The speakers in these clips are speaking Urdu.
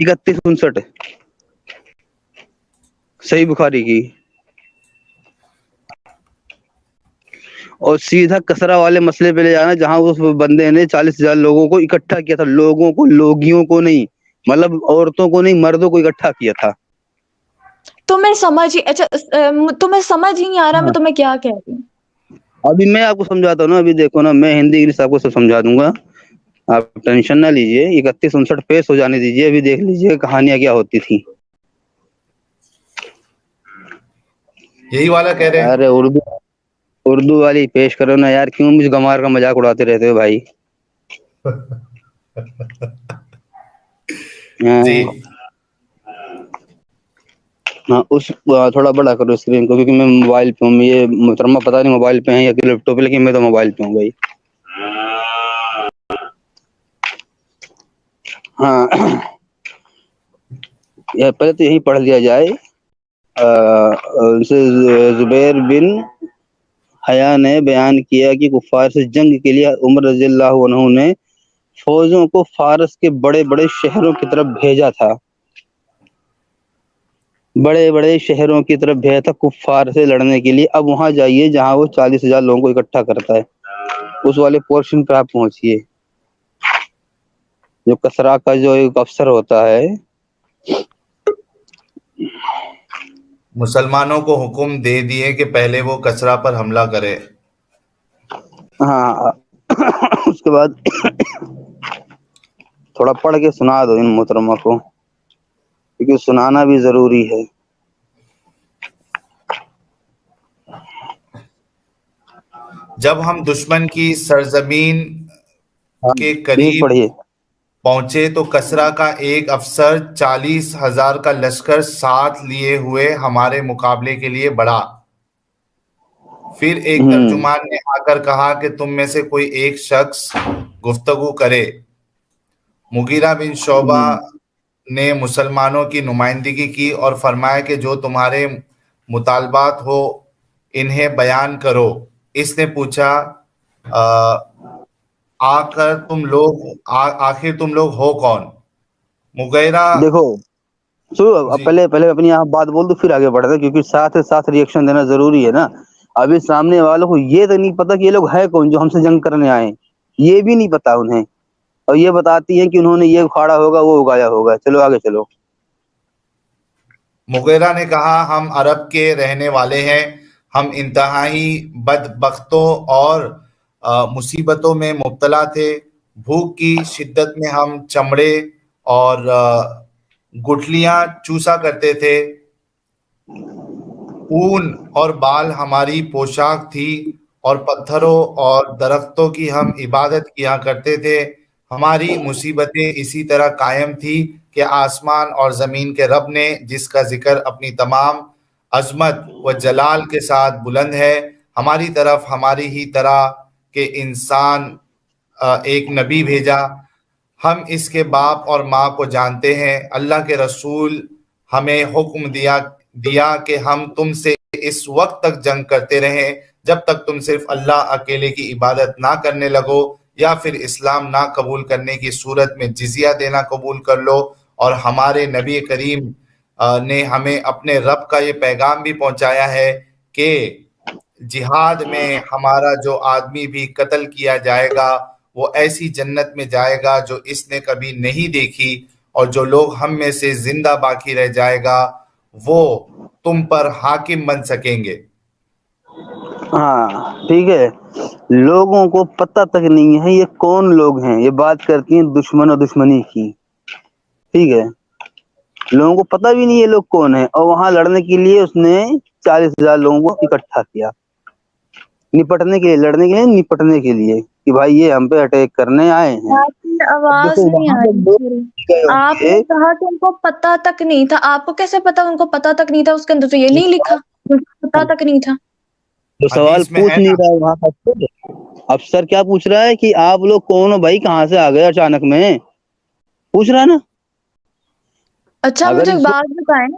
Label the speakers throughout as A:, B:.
A: 3159 صحیح بخاری کی. اور سیدھا کسرا والے مسئلے پہ لے جانا جہاں اس بندے نے 40,000 لوگوں کو اکٹھا کیا تھا. لوگوں کو, لوگیوں کو نہیں, مطلب عورتوں کو نہیں, مردوں کو اکٹھا کیا تھا.
B: تمہیں سمجھ ہی تمہیں سمجھ ہی نہیں آ رہا میں تمہیں کیا کہہ رہی ہوں.
A: ابھی میں آپ کو سمجھاتا ہوں نا. ابھی دیکھو نا, میں ہندی انگلش آپ کو سب سمجھا دوں گا, آپ ٹینشن نہ لیجئے. 3159 پیش ہو جانے دیجئے. ابھی دیکھ لیجئے کہانیاں کیا ہوتی تھی.
C: یہی والا کہہ رہے ہیں.
A: ارے اردو والی پیش کرو نا یار. کیوں مجھ گمار کا مذاق اڑاتے رہتے ہو بھائی؟
C: جی
A: ہاں, اس تھوڑا بڑا کرو اسکرین کو, کیونکہ میں موبائل پہ ہوں. یہ محترمہ پتہ نہیں موبائل پہ ہیں یا لیپ ٹاپ پہ, لیکن میں تو موبائل پہ ہوں بھائی. ہاں, پہلے تو یہی پڑھ لیا جائے. زبیر بن حیا نے بیان کیا کہ کفار سے جنگ کے لیے عمر رضی اللہ عنہ نے فوجوں کو فارس کے بڑے بڑے شہروں کی طرف بھیجا تھا. بڑے بڑے شہروں کی طرف بھیجا تھا کفار سے لڑنے کے لیے. اب وہاں جائیے جہاں وہ 40,000 لوگوں کو اکٹھا کرتا ہے. اس والے پورشن پہ آپ پہنچیے. جو کسرا کا جو ایک افسر ہوتا ہے,
C: مسلمانوں کو حکم دے دیے کہ پہلے وہ کسرا پر حملہ کرے.
A: ہاں, اس کے بعد تھوڑا پڑھ کے سنا دو ان محترمہ کو, کیونکہ سنانا بھی ضروری ہے.
C: جب ہم دشمن کی سرزمین کے
A: پلیز
C: قریب
A: پڑھیے.
C: پہنچے تو کسرا کا ایک افسر 40,000 کا لشکر ساتھ لیے ہوئے ہمارے مقابلے کے لیے بڑھا. پھر ایک ترجمان نے آ کر کہا کہ تم میں سے کوئی ایک شخص گفتگو کرے. مغیرہ بن شعبہ نے مسلمانوں کی نمائندگی کی اور فرمایا کہ جو تمہارے مطالبات ہو انہیں بیان کرو. اس نے پوچھا آخر تم لوگ ہو کون؟ مغیرہ
A: دیکھو سو
C: جی
A: پہلے اپنی یہاں بات بول دو, پھر آگے بڑھتے, کیونکہ ساتھ ریئیکشن دینا ضروری ہے نا. ابھی سامنے والوں کو یہ تو نہیں پتا کہ یہ لوگ ہے کون جو ہم سے جنگ کرنے آئے, یہ بھی نہیں پتا انہیں. اور یہ بتاتی ہیں کہ انہوں نے یہ اکھاڑا ہوگا, وہ اگایا ہوگا. چلو آگے چلو.
C: مغیرہ نے کہا ہم عرب کے رہنے والے ہیں. ہم انتہائی بدبختوں اور مصیبتوں میں مبتلا تھے. بھوک کی شدت میں ہم چمڑے اور گٹھلیاں چوسا کرتے تھے. اون اور بال ہماری پوشاک تھی اور پتھروں اور درختوں کی ہم عبادت کیا کرتے تھے. ہماری مصیبتیں اسی طرح قائم تھی کہ آسمان اور زمین کے رب نے, جس کا ذکر اپنی تمام عظمت و جلال کے ساتھ بلند ہے, ہماری طرف ہماری ہی طرح کے انسان ایک نبی بھیجا. ہم اس کے باپ اور ماں کو جانتے ہیں. اللہ کے رسول ہمیں حکم دیا کہ ہم تم سے اس وقت تک جنگ کرتے رہیں جب تک تم صرف اللہ اکیلے کی عبادت نہ کرنے لگو یا پھر اسلام نہ قبول کرنے کی صورت میں جزیہ دینا قبول کر لو. اور ہمارے نبی کریم نے ہمیں اپنے رب کا یہ پیغام بھی پہنچایا ہے کہ جہاد میں ہمارا جو آدمی بھی قتل کیا جائے گا وہ ایسی جنت میں جائے گا جو اس نے کبھی نہیں دیکھی, اور جو لوگ ہم میں سے زندہ باقی رہ جائے گا وہ تم پر حاکم بن سکیں گے.
A: ہاں ٹھیک ہے. لوگوں کو پتہ تک نہیں ہے یہ کون لوگ ہیں. یہ بات کرتی ہیں دشمن و دشمنی کی, ٹھیک ہے. لوگوں کو پتہ بھی نہیں یہ لوگ کون ہیں, اور وہاں لڑنے کے لیے اس نے 40,000 لوگوں کو اکٹھا کیا. نپٹنے کے لیے, لڑنے کے لیے, نپٹنے کے لیے, کہ بھائی یہ ہم پہ اٹیک کرنے آئے ہیں.
B: آپ کی
A: اب
B: آواز
A: دیکھو
B: نہیں
A: وہاں
B: آ
A: پہ لوگ
B: رہی.
A: گئے ہوں
B: آپ
A: گے.
B: نے کہا کہ ان کو پتہ تک نہیں تھا. آپ کو کیسے پتا ان کو پتہ تک نہیں تھا؟ اس کے اندر تو یہ نہیں لکھا ان کو پتہ تک نہیں تھا.
A: جو سوال
C: حدیث میں
A: پوچھ
C: ہے
A: نہیں
C: نا.
A: رہا ہے وہاں کا افسر کیا پوچھ رہا ہے کہ آپ لوگ کون ہو بھائی, کہاں سے آ گئے اچانک میں, پوچھ رہا ہے نا.
B: اچھا
A: اگر
B: مجھے ایک بات بتائیں,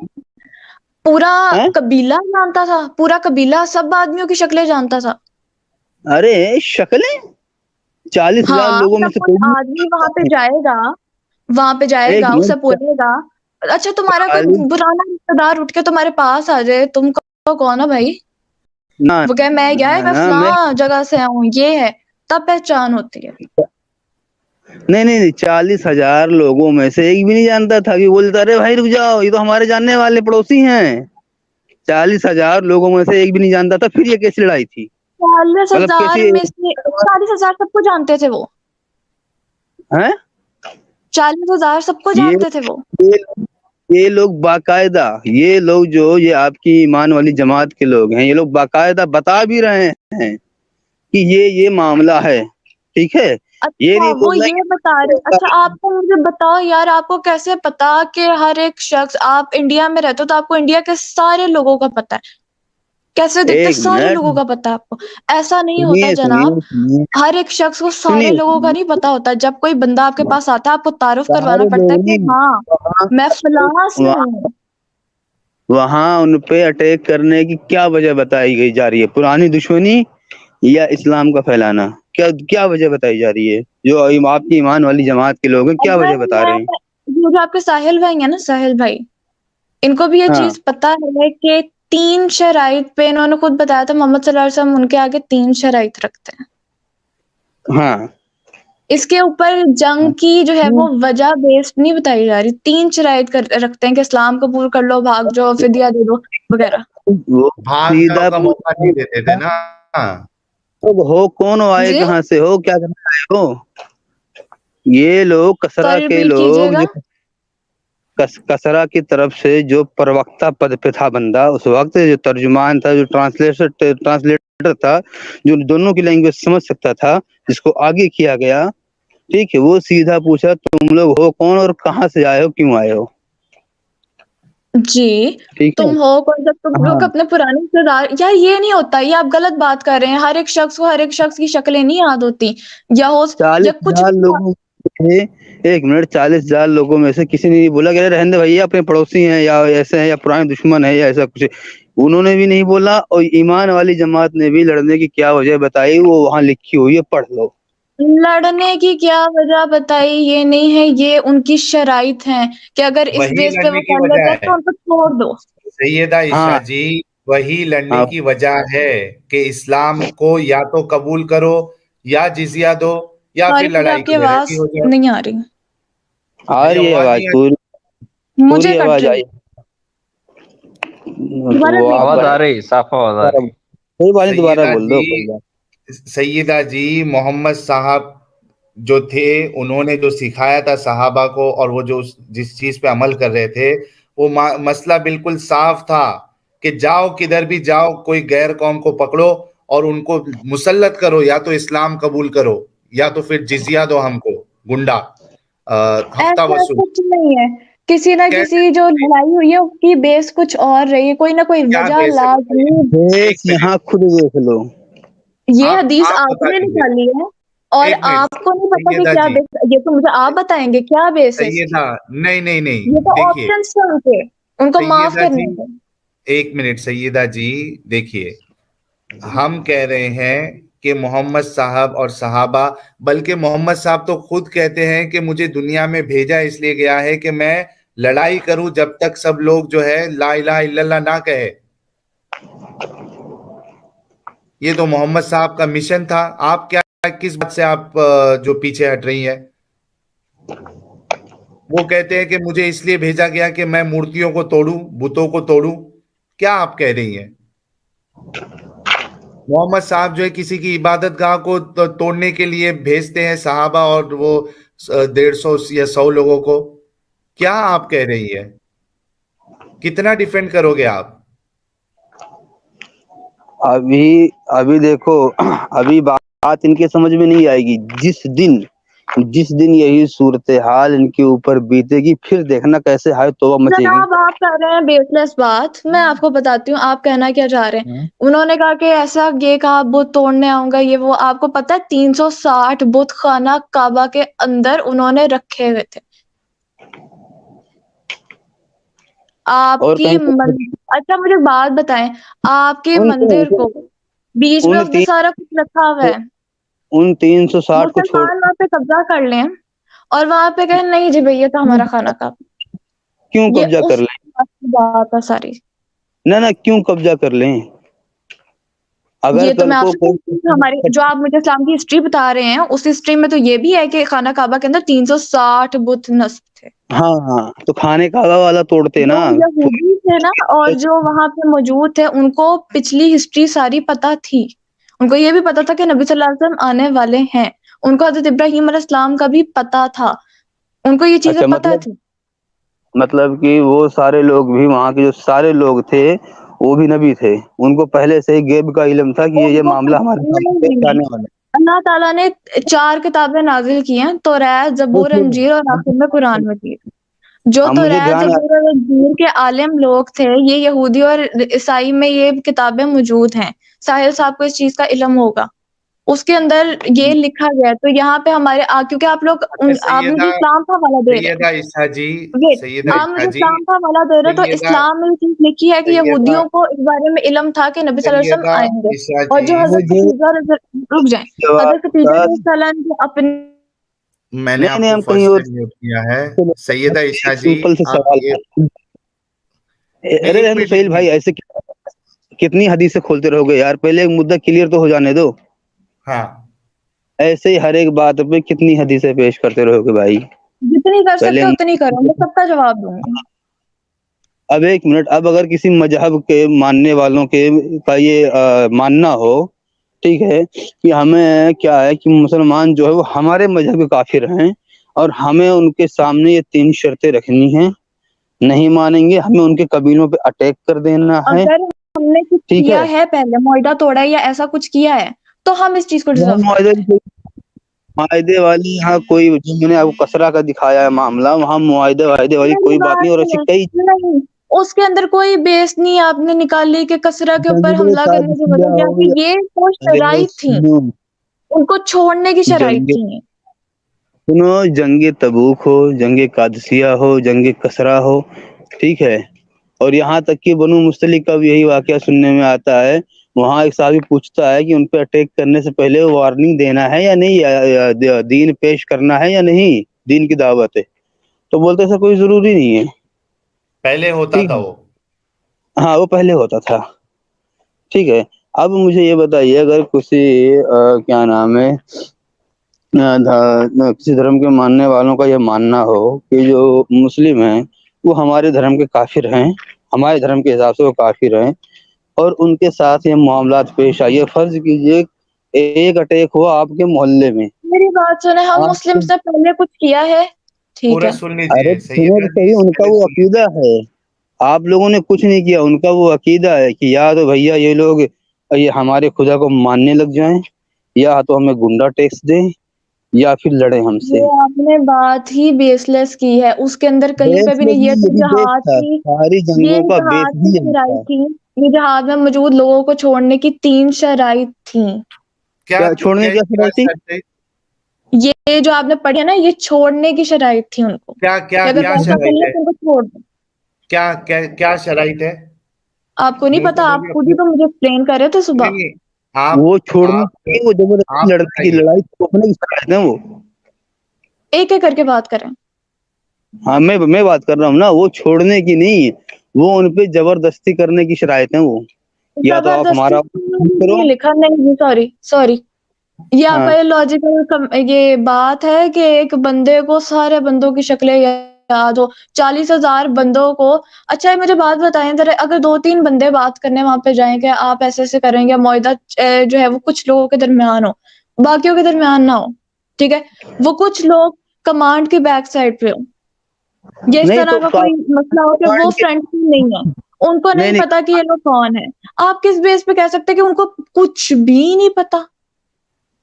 B: پورا قبیلہ جانتا تھا؟ پورا قبیلہ سب آدمیوں کی شکلیں جانتا تھا؟
A: ارے شکلیں 40,000
B: ہاں
A: لوگوں میں
B: جب
A: سے
B: کوئی
A: کوئی
B: آدمی وہاں پہ جائے گا وہاں پہ جائے
A: ایک
B: گا، اسے
A: منٹ
B: بولے گا اچھا تمہارا کوئی
A: 40
B: پرانا رشتے دار اٹھ کے تمہارے پاس آ جائے، تم کون ہو بھائی؟
A: نہ
B: وہ کہ میں کیا ہے، میں
A: نہ
B: فلاں جگہ سے ہوں، یہ ہے، تب پہچان ہوتی ہے۔
A: نہیں 40,000 لوگوں میں سے ایک بھی نہیں جانتا تھا کہ بولتا ارے بھائی رک جاؤ یہ تو ہمارے جاننے والے پڑوسی ہیں۔ 40,000 لوگوں میں سے ایک بھی نہیں جانتا تھا، پھر یہ کیسی لڑائی تھی؟
B: 40,000
A: مطلب کیسی
B: میں سے 40,000 سب کو جانتے تھے وہ،
A: ہیں؟
B: 40,000 سب کو
A: یہ
B: جانتے تھے وہ۔
A: یہ لوگ باقاعدہ، یہ لوگ جو یہ آپ کی ایمان والی جماعت کے لوگ ہیں، یہ لوگ باقاعدہ بتا بھی رہے ہیں کہ یہ معاملہ ہے، ٹھیک ہے؟ یہ
B: اچھا
A: نہیں
B: وہ
A: بول رہے
B: یہ بتا رہے، اچھا آپ کو مجھے بتاؤ یار، آپ کو کیسے پتا کہ ہر ایک شخص، آپ انڈیا میں رہتے ہو تو آپ کو انڈیا کے سارے لوگوں کا پتا ہے، کیسے
A: کہ
B: دکھتے
A: ایک
B: سارے
A: منٹ
B: لوگوں کا پتا ہے آپ کو؟ ایسا نہیں ہوتا
A: سنیے
B: جناب،
A: سنیے سنیے
B: ہر ایک شخص کو سارے
A: سنیے
B: لوگوں کا نہیں پتا ہوتا۔ جب کوئی بندہ آپ کے پاس آتا ہے آپ کو تعارف کروانا
A: سارے
B: پڑتا
A: لوگ
B: ہے کہ
A: نہیں،
B: ہاں
A: وہاں
B: میں فلاں سے ہوں۔
A: وہاں ان پہ اٹیک کرنے کی کیا وجہ بتائی گئی جا رہی ہے؟ پرانی دشمنی یا اسلام کا پھیلانا؟ کیا وجہ بتائی جا رہی ہے؟ جو آپ کی ایمان والی جماعت کے لوگ ہیں کیا وجہ
B: اگر
A: بتا
B: میں،
A: رہے ہیں؟
B: یہ جو آپ کے ساحل بھائی ہیں نا، ساحل بھائی، ان کو بھی یہ
A: ہاں
B: چیز پتا ہے کہ 3 شرائط پہ، انہوں نے خود بتایا تھا محمد صلی اللہ علیہ وسلم ان کے آگے 3 شرائط رکھتے ہیں۔
A: ہاں
B: اس کے اوپر جنگ کی جو ہے وہ وجہ بیس نہیں بتائی جا رہی، 3 شرائط رکھتے ہیں کہ اسلام قبول کر لو، بھاگ جاؤ، فدیہ دے دو وغیرہ۔
A: وہ
C: بھاگ جاؤ
A: سیدھا
C: کا موقع نہیں دیتے تھے نا۔
A: ہو کون ہو، آئے
B: جی
A: کہاں سے ہو، کیا کرنا آئے ہو؟ یہ لوگ کسرا
B: سوری
A: کے
B: ریپیٹ کیجیے
A: لوگ
B: گا۔
A: جو کسرا کی طرف سے جو پروقتہ پد پہ تھا بندہ اس وقت، جو ترجمان تھا، جو ٹرانسلیٹر تھا، جو دونوں کی لینگویج سمجھ سکتا تھا، جس کو آگے کیا گیا، ٹھیک ہے، وہ سیدھا پوچھا تم لوگ ہو کون اور کہاں سے آئے ہو، کیوں آئے ہو؟
B: جی
A: ٹھیک ہے،
B: تم ہو کون سا، تم
A: ہاں
B: لوگ اپنے پرانے رشتے دار، یار یہ نہیں ہوتا، یہ آپ غلط بات کر رہے ہیں۔ ہر ایک شخص کو ہر ایک شخص کی شکلیں نہیں یاد ہوتی، یا ہو، یا کچھ
A: 40,000
B: بھی۔
A: لوگوں میں سے، ایک منٹ، 40,000 لوگوں میں سے کسی نے نہیں بولا کہ رہنے بھیا اپنے پڑوسی ہیں یا ایسے ہیں یا پرانے دشمن ہیں یا ایسا کچھ، انہوں نے بھی نہیں بولا، اور ایمان والی جماعت نے بھی لڑنے کی کیا وجہ بتائی وہ وہاں لکھی ہوئی ہے، پڑھ لو۔
B: لڑنے کی کیا وجہ بتائی یہ نہیں ہے، یہ ان کی شرائط ہیں کہ اگر اس
C: وہی
B: بیس پہ وہ
C: لڑنے کی
B: کر
C: وجہ
B: لیتے ہیں
C: ہے
B: تو ان کو چھوڑ دو۔
C: سیدہ عائشہ
A: ہاں
C: جی، وہی لڑنے
A: ہاں
C: کی وجہ ہے کہ اسلام کو یا تو قبول کرو یا جزیہ دو یا پھر
B: سوری مجھے
C: لڑائی
B: آپ کی
C: کے لیے
B: آواز
C: ریڈی ہو جاؤ۔
B: نہیں آ رہی،
A: آ
C: میری
A: رہی ہے
C: آواز
A: آواز،
C: نہیں آ
A: پوری
B: مجھے
A: پوری
B: کٹ
A: آواز
B: رہی
A: آئی۔
B: ہے، دوبارہ
A: وہ آپ
D: آواز آ رہی، صاف آواز آ رہی ہے۔
A: کوئی بات نہیں، دوبارہ
C: سیدہ
A: بول دو،
C: جی،
A: کوئی بات۔
C: سیدہ جی، محمد صاحب جو تھے انہوں نے جو سکھایا تھا صحابہ کو، اور وہ جو جس چیز پہ عمل کر رہے تھے، وہ مسئلہ بالکل صاف تھا کہ جاؤ کدھر بھی جاؤ، کوئی غیر قوم کو پکڑو اور ان کو مسلط کرو، یا تو اسلام قبول کرو یا تو پھر جزیہ دو ہم کو، گنڈا، ہفتہ
B: ایسا
C: وصول۔
B: کچھ نہیں ہے، کسی نہ
C: کیسے؟
B: کسی جو لڑائی ہوئی ہے اس کی بیس کچھ اور رہی ہے، کوئی نہ کوئی
C: کیا
B: وجہ
C: بیس ہے بتائیے،
B: لازمی۔
C: ایک
A: دیکھ
C: منٹ،
A: یہاں خود دیکھ لو۔
B: یہ حدیث
C: آپ
B: آپ
C: بتا
B: نے
C: دیجیے،
B: نکالی ہے اور
C: ایک منٹ،
B: آپ کو نہیں پتا کہ
C: سیدہ
B: کیا
C: جی،
B: بیس، یہ تو مجھے آپ بتائیں گے کیا بیس ہے اس کی۔
C: سیدہ، نہیں،
B: یہ تو
C: دیکھیے
B: آپشنس تھے ان کے، ان کو معاف
C: سیدہ جی،
B: کرنے تھے۔
C: ایک منٹ سیدہ جی، دیکھیے ہم کہہ رہے ہیں کہ محمد صاحب اور صحابہ، بلکہ محمد صاحب تو خود کہتے ہیں کہ مجھے دنیا میں بھیجا اس لیے گیا ہے کہ میں لڑائی کروں جب تک سب لوگ جو ہے لا الہ الا اللہ نہ کہے۔ یہ تو محمد صاحب کا مشن تھا۔ آپ کیا، کس بات سے آپ جو پیچھے ہٹ رہی ہیں؟ وہ کہتے ہیں کہ مجھے اس لیے بھیجا گیا کہ میں مورتیوں کو توڑوں، بتوں کو توڑوں۔ کیا آپ کہہ رہی ہیں؟ محمد صاحب جو ہے کسی کی عبادت گاہ کو توڑنے کے لیے بھیجتے ہیں صحابہ اور وہ 150 یا 100 لوگوں کو؟ کیا آپ کہہ رہی ہے؟ کتنا ڈیفینڈ کرو گے آپ؟
A: ابھی دیکھو، ابھی بات ان کے سمجھ میں نہیں آئے گی، جس دن یہی صورتحال ان کے اوپر بیتے گی پھر دیکھنا کیسے ہائے توبہ مچے گی۔
B: جناب آپ کر رہے ہیں بیس لیس بات، میں آپ کو بتاتی ہوں آپ کہنا کیا چاہ رہے ہیں۔ انہوں نے کہا کہ ایسا یہ کہا بت توڑنے آؤں گا، یہ وہ، آپ کو پتا ہے 360 بت خانہ کعبہ کے اندر انہوں نے رکھے ہوئے تھے۔ آپ
A: اور
B: کی
A: کہیں
B: اچھا مجھے بات بتائیں، آپ کے مندر کو بیچ میں
A: ان
B: اس نے سارا کچھ رکھا ہوا ہے،
A: ان 360 کو چھوڑ،
B: مسلمان وہاں پہ قبضہ کر لیں اور وہاں پہ کہیں نہیں جی بھیا تو ہمارا خانہ کعبہ،
A: کیوں
B: یہ
A: قبضہ کر
B: اس
A: لیں؟
B: بات ہے ساری.
A: نہ کیوں قبضہ کر لیں؟ اگر
B: یہ تو
A: کل
B: میں آپ
A: کو
B: سے ہماری جو آپ مجھے اسلام کی ہسٹری بتا رہے ہیں اس ہسٹری میں تو یہ بھی ہے کہ خانہ کعبہ کے اندر 360 بت نصب تھے.
A: ہاں تو کھانے کعبہ والا توڑتے نا.
B: جو یہودی تھے نا اور جو وہاں پہ موجود تھے ان کو پچھلی ہسٹری ساری پتا تھی. ان کو یہ بھی پتا تھا کہ نبی صلی اللہ علیہ وسلم آنے والے ہیں. ان کو حضرت ابراہیم علیہ السلام کا بھی پتا تھا. ان کو یہ چیزیں
A: اچھا
B: پتا تھی.
A: مطلب کہ وہ سارے لوگ بھی وہاں کے جو سارے لوگ تھے وہ بھی نبی تھے، ان کو پہلے سے ہی غیب کا علم تھا کہ
B: ان
A: یہ
B: کو
A: معاملہ ہمارے سامنے
B: نہیں،
A: پیش آنے والا
B: اللہ تعالیٰ نے 4 کتابیں نازل کی ہیں، توریت، زبور، انجیل اور آخر میں قرآن مجید. جو
A: ہے. مجھے
B: توریت،
A: دھیان
B: زبور اور انجیل کے عالم لوگ تھے، یہ یہودی اور عیسائی میں یہ کتابیں موجود ہیں. ساحل صاحب کو اس چیز کا علم ہوگا. اس کے اندر یہ لکھا گیا ہے. تو یہاں پہ ہمارے کیونکہ آپ لوگ آپ مجھے اسلام کا حوالہ دے رہے
C: سیدہ
B: ہیں.
C: عائشہ جی،
B: ویٹ،
C: سیدہ
B: آپ
C: عائشہ
B: مجھے
C: جی،
B: اسلام کا حوالہ دے رہے ہو تو
C: سیدہ
B: اسلام میں یہ چیز لکھی ہے کہ
C: سیدہ
B: یہودیوں کو اس بارے میں علم تھا کہ نبی صلی اللہ علیہ
C: سیدہ
B: وسلم آئیں گے.
C: عائشہ
B: اور
C: جی،
B: جو حضرت
A: مجھے
B: رک جائیں،
A: جواب
B: حضرت خدیجہ
A: کا
B: علیہ السلام کے اپنے
C: میں نے آپ
A: نہیں
C: کو
A: ہم کہیں
C: فرسٹ
A: اور
C: ٹائم میوٹ کیا ہے. سیدہ عائشہ جی،
A: سمپل سے
C: آپ
A: سوال
C: یہ نہیں،
A: ارے
C: ایک
A: رہنے
C: منٹ ایک
A: سہیل
C: منٹ.
A: بھائی ایسے کتنی حدیثیں کھولتے رہو گے یار، پہلے ایک مدعا کلیئر تو ہو جانے دو.
C: ہاں
A: ایسے ہی ہر ایک بات پہ کتنی حدیثیں پیش کرتے رہو گے بھائی.
B: جتنی کر
A: پہلے
B: سکتے اتنی کرو، میں سب کا جواب دوں گی.
A: اب ایک منٹ، اب اگر کسی مذہب کے ماننے والوں کے کا یہ ماننا ہو، ٹھیک ہے، کہ ہمیں کیا ہے کہ مسلمان جو ہے وہ ہمارے مذہب کے کافر ہیں اور ہمیں ان کے سامنے یہ 3 شرطیں رکھنی ہیں، نہیں مانیں گے ہمیں ان کے قبیلوں پہ اٹیک کر دینا ہے.
B: اگر ہم نے کچھ
A: ٹھیک
B: کیا ہے پہلے معاہدہ توڑا ہے یا ایسا کچھ کیا ہے تو ہم اس چیز کو ڈیزرو کرتے
A: معاہدے والی یہاں کوئی جو میں نے آپ کو کسرا کا دکھایا ہے معاملہ، وہاں معاہدے والی
B: ہیں.
A: کوئی
B: میری
A: بات نہیں. اور
B: بات
A: ایسی
B: سنیں،
A: کئی
B: نہیں، اس کے اندر کوئی بیس نہیں آپ نے نکالی کہ کسرا کے اوپر
A: جنگیں
B: حملہ کرنے کی
A: قادسیہ
B: وجہ کیا
A: ہو
B: تھی.
A: یا
B: یہ تو شرائط تھی، ان کو چھوڑنے کی شرائط
A: جنگ
B: تھی.
A: سنو، جنگ تبوک ہو، جنگ قادسیہ ہو، جنگ کسرا ہو، ٹھیک ہے، اور یہاں تک کہ بنو مستلق کا بھی یہی واقعہ سننے میں آتا ہے. وہاں ایک صحابی پوچھتا ہے کہ ان پہ اٹیک کرنے سے پہلے وارننگ دینا ہے یا نہیں، دین پیش کرنا ہے یا نہیں، دین کی دعوت ہے. تو بولتے ایسا کوئی ضروری نہیں ہے.
C: پہلے ہوتا
A: ٹھیک
C: تھا
A: ہے،
C: وہ.
A: ہاں وہ پہلے ہوتا تھا. ٹھیک ہے. اب مجھے یہ بتائیے، اگر کسی کیا نام ہے کسی دھرم کے ماننے والوں کا یہ ماننا ہو کہ جو مسلم ہیں وہ ہمارے دھرم کے کافر ہیں، ہمارے دھرم کے حساب سے وہ کافر ہیں، اور ان کے ساتھ یہ معاملات پیش آئیے. فرض کیجئے ایک اٹیک ہوا آپ کے محلے میں.
B: میری بات سنیں، ہم
A: آپ
B: مسلم سے پہلے کچھ کیا ہے؟ ٹھیک
C: پورا
B: ہے،
C: سن
A: ارے
C: لیجئے
A: سنو
C: سیدہ
A: تو
C: جی،
A: صحیح، ان کا
C: پہلے
A: وہ
C: سن لیجئے.
A: عقیدہ ہے. آپ لوگوں نے کچھ نہیں کیا، ان کا وہ عقیدہ ہے کہ یا تو بھیا یہ لوگ یہ ہمارے خدا کو ماننے لگ جائیں، یا تو ہمیں گنڈا ٹیکس دیں، یا پھر لڑیں ہم سے.
B: یہ آپ نے بات ہی بیس لیس کی ہے. اس کے اندر کہیں پہ
A: بیس
B: بھی نہیں. یہ تو
A: یہی بیس
B: جہاد
A: تھا،
B: کی،
A: ساری
B: یہ
A: جنگوں کا بیس
B: جہاد کی
A: ہی یہی
B: شرائط
A: تھا.
B: تھی. یہ جہاد میں موجود لوگوں کو چھوڑنے کی 3 شرائط تھیں.
C: کیا
A: کیا چھوڑنے کی
C: کیا
A: اثر تھی؟
C: شرط ہے؟
B: یہ جو آپ نے پڑھی ہے نا، یہ چھوڑنے کی شرائط تھی ان کو،
C: کیا کیا
B: کہ اگر
C: کیا
B: ویسا
C: شرائط
B: کریں
C: ہے؟
B: تو ان کو چھوڑ دیں.
C: کیا شرائط ہے؟
B: آپ کو نہیں
C: منہ
B: پتا؟
C: پہ
B: آپ
C: بولیے
B: خود ہی
C: اپنے.
B: تو مجھے ایکسپلین کر رہے تھے صبح.
C: نہیں نہیں، آپ
A: وہ چھوڑنے
C: آپ
A: کی، وہ زبردستی
C: آپ
A: لڑنے کی،
C: بتائیے.
A: لڑائی چھوڑنے کی شرائط ہے وہ.
B: ایک ایک کر کے بات کریں.
A: ہاں میں بات کر رہا ہوں نا، وہ چھوڑنے کی نہیں، وہ ان پہ زبردستی کرنے کی شرائط ہیں وہ. یا تو آپ
B: زبردستی
A: ہمارا کرو.
B: نہیں لکھا، نہیں، سوری سوری. یہ آپ
A: ہاں
B: کا لوجیکل یہ بات ہے کہ ایک بندے کو سارے بندوں کی شکلیں یاد ہو، 40,000 بندوں کو. اچھا مجھے بات بتائیں ذرا، اگر 2-3 بندے بات کرنے وہاں پہ جائیں کہ آپ ایسے ایسے کریں گے، معاہدہ جو ہے وہ کچھ لوگوں کے درمیان ہو، باقیوں کے درمیان نہ ہو، ٹھیک ہے، وہ کچھ لوگ کمانڈ کی بیک سائڈ پہ ہو، یہ اس
A: نہیں
B: طرح
A: تو
B: کا کوئی مسئلہ ہو کہ وہ فرنٹ پہ نہیں ہے، ان کو
A: نہیں
B: نہیں
A: نہیں
B: پتا کہ یہ لوگ کون ہے. آپ کس بیس پہ کہہ سکتے کہ ان کو کچھ بھی نہیں پتا؟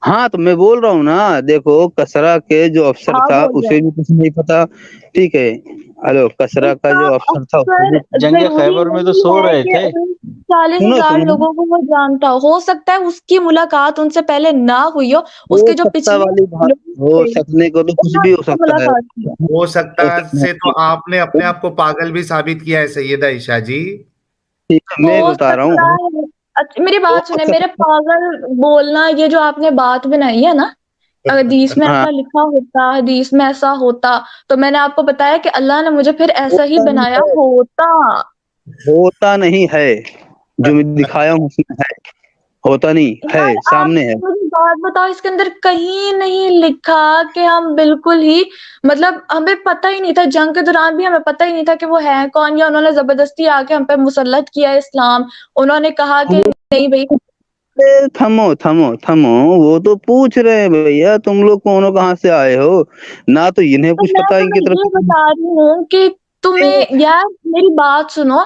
A: ہاں تو میں بول رہا ہوں نا، دیکھو کسرا کے جو افسر
B: آپ
A: تھا
B: بول رہے
A: اسے
B: ہیں
A: بھی کچھ نہیں پتا. ٹھیک ہے، ہلو، کسرا
B: اس
A: کا
B: کا
A: جو افسر تھا اسے
B: افسر
A: بھی.
D: جنگ
B: ضروری
D: خیبر میں تو
B: نہیں
D: سو
B: ہے
D: رہے
B: کہ
D: تھے.
B: ان 40,000
A: سنو
B: لوگوں کو وہ جانتا ہو سکتا ہے اس کی ملاقات ان سے پہلے نہ ہوئی ہو، اس
A: ہو
B: کے جو
A: سکتا
B: پچھلے
A: والی بات
B: لوگ
A: ہو
B: تھے
A: سکنے کو تو کچھ
B: انہوں
A: بھی
B: نے
A: ہو
B: اس سے
A: سکتا ہے.
B: ملاقات کی ہے.
C: ہو سکتا
A: ہو سکتا
C: سے تو
A: ہے.
C: آپ نے اپنے آپ کو پاگل بھی ثابت کیا ہے سیدہ عائشہ جی.
A: ٹھیک ہے، میں
B: ہو
A: بتا رہا
B: سکتا
A: ہوں.
B: ہے. اچھا میری
A: ہو
B: بات سنیں،
A: سکتا
B: میرے پاگل بولنا، یہ جو آپ نے بات بنائی ہے نا، حدیث میں
A: ہاں
B: ایسا لکھا ہوتا، حدیث میں ایسا ہوتا، تو میں نے آپ کو بتایا کہ اللہ نے مجھے پھر ایسا ہی
A: ہوتا نہیں
B: بنایا
A: ہے،
B: ہوتا۔
A: ہوتا نہیں ہے، جو میں دکھایا ہوں اس میں ہے، ہوتا نہیں ہے،
B: یار آپ
A: سامنے ہے۔
B: مجھے بات بتاؤ، اس کے اندر کہیں نہیں لکھا کہ ہم بالکل ہی مطلب ہمیں پتہ ہی نہیں تھا، جنگ کے دوران بھی ہمیں پتہ ہی نہیں تھا کہ وہ ہے کون، یا انہوں نے زبردستی آ کے ہم پہ مسلط کیا اسلام، انہوں نے کہا کہ نہیں بھائی۔
A: تھمو تھمو تھمو، وہ تو پوچھ رہے ہیں بھیا تم لوگ کون ہو، کہاں سے آئے ہو، نہ تو انہیں
B: تو
A: کچھ
B: میں
A: پتا ان کی
B: تمہیں
A: طرف
B: یہ
A: سے۔
B: بتا رہی ہوں کہ تمہیں یار میری بات سنو،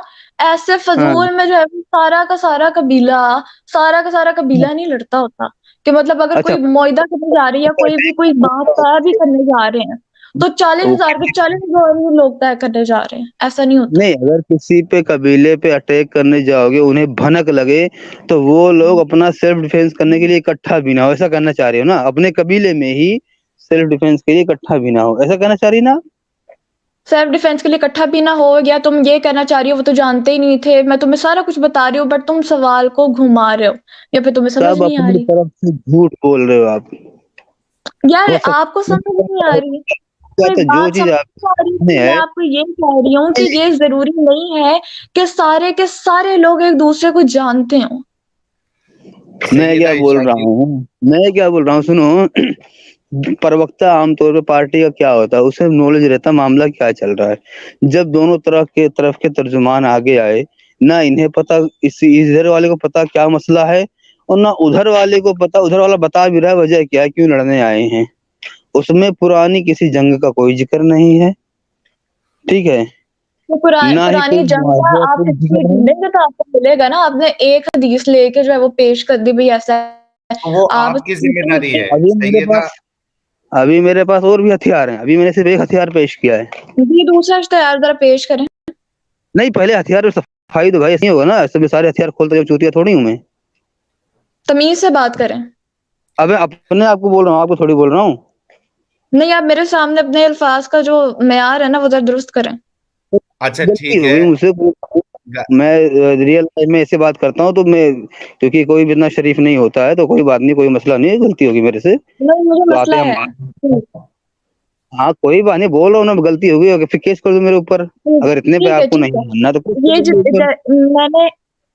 B: ایسے
A: ہاں
B: فضول میں جو ہے سارا کا سارا قبیلہ نہیں لڑتا ہوتا، کہ مطلب اگر
A: اچھا
B: کوئی معاہدہ کرنے جا رہی ہے یا کوئی بات طے بھی کرنے جا رہے ہیں تو 40,000 کے 40,000 لوگ طے کرنے جا رہے ہیں، ایسا نہیں ہوتا۔
A: نہیں، اگر کسی پہ قبیلے پہ اٹیک کرنے جاؤ گے، انہیں بھنک لگے تو وہ لوگ اپنا سیلف ڈیفینس کرنے کے لیے اکٹھا بھی نہ ہو، ایسا کرنا چاہ رہے ہو نا، اپنے قبیلے میں ہی سیلف ڈیفینس کے لیے اکٹھا بھی نہ ہو، ایسا کرنا چاہ رہی نا؟
B: سیلف ڈیفینس کے لیے اکٹھا بھی نہ ہو، یا تم یہ کہنا چاہ رہی ہو وہ تو جانتے ہی نہیں تھے، میں تمہیں سارا کچھ بتا رہی ہوں بٹ تم سوال کو گھما رہے ہو، یا پھر تمہیں سمجھ
A: سب
B: نہیں آ
A: اپنی
B: رہی۔
A: طرف سے جھوٹ بول رہے ہو آپ،
B: یار
A: ہو
B: آپ کو سمجھ نہیں آ رہی، کوئی
A: سکتا ہے جو
B: بات
A: چیز آپ
B: سمجھ آ رہی
A: میں
B: تھی، میں
A: ہے۔
B: آپ کو یہ کہہ رہی ہوں کہ یہ ضروری نہیں ہے کہ سارے کے سارے لوگ ایک دوسرے کو جانتے ہوں۔
A: میں
C: سیدہ
A: کیا بول
C: عائشہ
A: رہا
C: جی،
A: ہوں، سنو، پروکتا عام طور پہ پارٹی کا کیا ہوتا ہے، اسے نالج رہتا ہے معاملہ کیا چل رہا ہے، جب دونوں طرف کے ترجمان آگے آئے، نہ انہیں پتا، ادھر والے کو پتا کیا مسئلہ ہے، اور نہ ادھر والے کو پتا، ادھر والا بتا بھی رہا ہے وجہ کیا ہے، کیوں لڑنے آئے ہیں، اس میں پرانی کسی جنگ کا کوئی ذکر نہیں ہے، ٹھیک ہے،
B: وہ
A: نہ ہی
B: پرانی
A: کوئی
B: جنگ کا
A: معاہدہ
B: آپ
A: کوئی
B: ہسٹری
A: ذکر نہیں۔
B: ڈھونڈیں گے تو آپ کو ملے گا نا، آپ نے ایک حدیث لے کے جو ہے وہ پیش کر دی بھئی ایسا ہے،
C: وہ
B: آپ
C: آپ کی ذمہ داری ہے
A: ابھی میرے
C: سیدہ۔
A: پاس ابھی میرے پاس اور بھی ہتھیار ہیں، ابھی میں نے صرف ایک ہتھیار پیش کیا ہے۔
B: جی دوسرا اشتہار ذرا پیش کریں۔
A: نہیں، پہلے ہتھیار میں صفائی تو بھائی ایسے نہیں ہوگا نا، ایسے میں سارے ہتھیار کھولتے جب چوتیا تھوڑی ہوں میں۔
B: تمیز سے بات کریں۔
A: اب میں اپنے آپ کو بول رہا ہوں، آپ کو تھوڑی بول رہا ہوں۔
B: نہیں آپ میرے سامنے اپنے الفاظ کا جو معیار ہے نا وہ ذرا درست کریں۔
C: اچھا
A: غلطی
C: ٹھیک
A: ہو
C: ہے،
A: گئی مجھ سے، میں ریئل لائف میں ایسے بات کرتا ہوں تو میں، کیونکہ کوئی بھی اتنا شریف نہیں ہوتا ہے، تو کوئی بات نہیں، کوئی مسئلہ نہیں ہے، غلطی ہوگی میرے سے
B: نہیں مجھے
A: تو
B: مسئلہ
A: آتے ہم
B: ہے۔
A: ہاں کوئی بات نہیں، بول رہا ہوں نا، غلطی ہوگی، اگر پھر کیس کر دو میرے اوپر، اگر اتنے پہ
B: ٹھیک ہے
A: آپ کو
B: ٹھیک
A: نہیں
B: ہے،
A: ماننا تو کیس کر
B: یہ
A: دو میرے اوپر۔
B: میں نے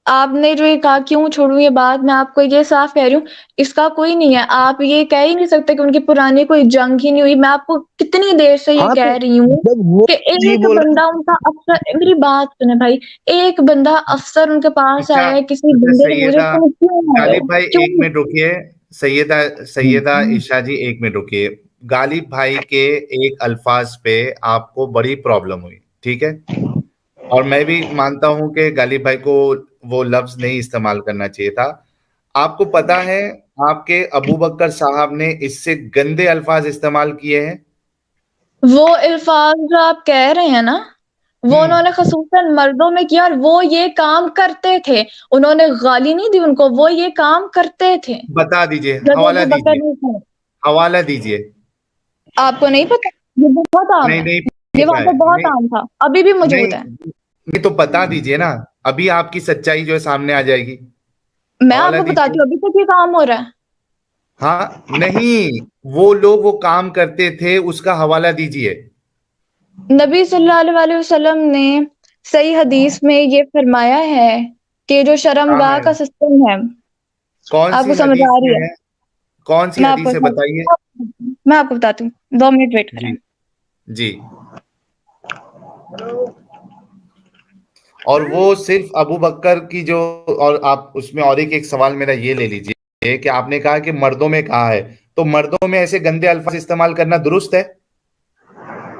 B: آپ نے جو یہ کہا کیوں چھوڑوں یہ بات، میں آپ کو یہ صاف کہہ رہی ہوں، اس کا کوئی نہیں ہے، آپ یہ کہہ ہی نہیں سکتے کہ ان کی پرانی کوئی جنگ ہی نہیں ہوئی، میں آپ کو کتنی دیر سے یہ
A: ہاں تو
B: کہہ رہی ہوں
A: جب وہ
B: کہ
A: جی
B: ایک
A: بول رہے
B: بندہ ان کا افسر، میری بات سنیں بھائی، ایک بندہ افسر ان کے پاس
C: اچھا
B: آیا ہے، کسی
C: اچھا
B: بندے نے مجھے
C: سیدہ
B: تم کیوں آئے ہو
C: غالب بھائی
B: کیوں؟
C: ایک منٹ رکیے، سیدہ عائشہ جی ایک منٹ رکیے، غالب بھائی کے ایک الفاظ پہ آپ کو بڑی پرابلم ہوئی، ٹھیک ہے، اور میں بھی مانتا ہوں کہ غالب بھائی کو وہ لفظ نہیں استعمال کرنا چاہیے تھا۔ آپ کو پتا ہے آپ کے ابو بکر صاحب نے اس سے گندے الفاظ استعمال کیے ہیں؟
B: وہ الفاظ جو آپ کہہ رہے ہیں نا وہ انہوں نے خصوصاً مردوں میں کیا، اور وہ یہ کام کرتے تھے، انہوں نے گالی نہیں دی ان کو، وہ یہ کام کرتے تھے
C: بتا دیجئے،
B: جب
C: حوالہ
B: ابو بکر
C: دیجئے،
B: نہیں تھے۔
C: حوالہ دیجئے۔
B: آپ کو نہیں پتا؟ یہ بہت عام
C: نہیں
B: ہے،
C: نہیں
B: یہ
C: پتا
B: وہاں
C: ہے،
B: پہ بہت
C: نہیں
B: عام تھا، ابھی بھی موجود
C: نہیں
B: ہے۔
C: نہیں تو بتا دیجئے نا، ابھی آپ کی سچائی جو ہے سامنے آ جائے گی،
B: میں آپ
C: حوالہ
B: کو
C: دیجئے۔
B: بتاتی ہوں ابھی تک یہ کام ہو رہا ہے۔
C: ہاں نہیں، وہ لوگ وہ کام کرتے تھے، اس کا حوالہ دیجئے۔
B: نبی صلی اللہ علیہ وسلم نے صحیح حدیث میں یہ فرمایا ہے کہ جو
C: کہاں
B: شرمگاہ
C: ہے؟
B: کا سسٹم ہے،
C: کون
B: آپ
C: سی
B: کو سمجھ
C: حدیث
B: آ
C: میں
B: رہی ہے؟
C: ہے؟ کون سی
B: میں آپ کو
C: حدیث ہے بتائیے؟
B: میں آپ کو بتاتی ہوں، 2 منٹ ویٹ کریں۔
C: جی جی۔ اور وہ صرف ابو بکر کی جو، اور آپ اس میں اور ایک سوال میرا یہ لے لیجئے کہ آپ نے کہا کہ مردوں میں کہا ہے، تو مردوں میں ایسے گندے الفاظ استعمال کرنا درست ہے؟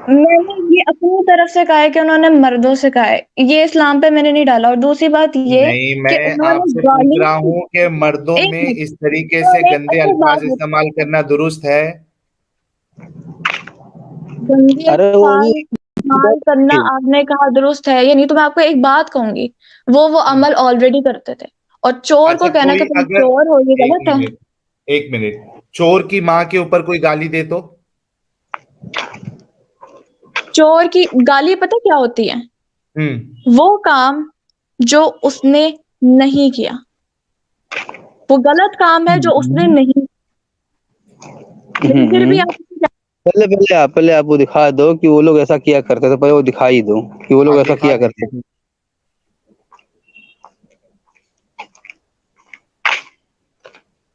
B: میں نے یہ اپنی طرف سے کہا ہے کہ انہوں نے مردوں سے کہا ہے، یہ اسلام پہ میں نے نہیں ڈالا، اور دوسری بات یہ
C: نہیں،
B: کہ
C: میں
B: انہوں
C: آپ
B: نے
C: سے پوچھ
B: گالی
C: رہا ہوں کہ مردوں
B: ایک
C: میں
B: منٹ
C: اس طریقے
B: تو
C: سے
B: ایک
C: گندے
B: اچھی
C: الفاظ
B: بات
C: استعمال کرنا درست ہے؟
B: گندے
A: ارے وہ
B: الفاظ استعمال کرنا آپ نے کہا درست ہے یا نہیں، تو میں آپ کو ایک بات کہوں گی، وہ عمل آلریڈی کرتے تھے، اور چور
C: اچھا
B: کو کہنا
C: کوئی
B: کہ تم
C: اگر،
B: چور ہو یہ
C: ایک
B: غلط ہے۔
C: منٹ ایک منٹ، چور کی ماں کے اوپر کوئی گالی دے تو؟
B: چور کی گالی پتہ کیا ہوتی ہے؟
C: ہوں
B: وہ کام جو اس نے نہیں کیا، وہ غلط کام ہے جو اس نے نہیں، لیکن پھر بھی
A: ہوں۔
B: آپ
A: پہلے آپ کو دکھا دو کہ وہ لوگ ایسا کیا کرتے تھے، پہلے وہ دکھائی دو کہ وہ لوگ
C: ہاں
A: ایسا
C: دکھا
A: کیا
C: دیجیے۔
A: کرتے تھے۔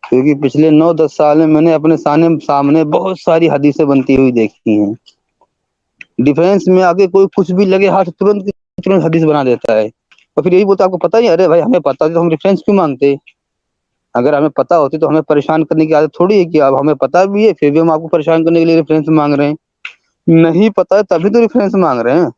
A: کیونکہ پچھلے 9-10 سال میں نے اپنے سامنے بہت ساری حدیثیں بنتی ہوئی دیکھی ہیں۔ ڈیفینس میں آگے کوئی کچھ بھی لگے ہاتھ، ترنت حدیث بنا دیتا ہے، اور پھر یہی بولتا ہے آپ کو پتہ ہی، ارے بھائی ہمیں پتہ تو ہم ریفرنس کیوں مانگتے؟ اگر ہمیں پتہ ہوتی تو ہمیں پریشان کرنے کی عادت تھوڑی ہے کہ اب ہمیں پتہ بھی ہے پھر بھی ہم آپ کو پریشان کرنے کے لیے ریفرنس مانگ رہے ہیں۔ نہیں پتہ ہے تبھی تو ریفرنس مانگ رہے ہیں۔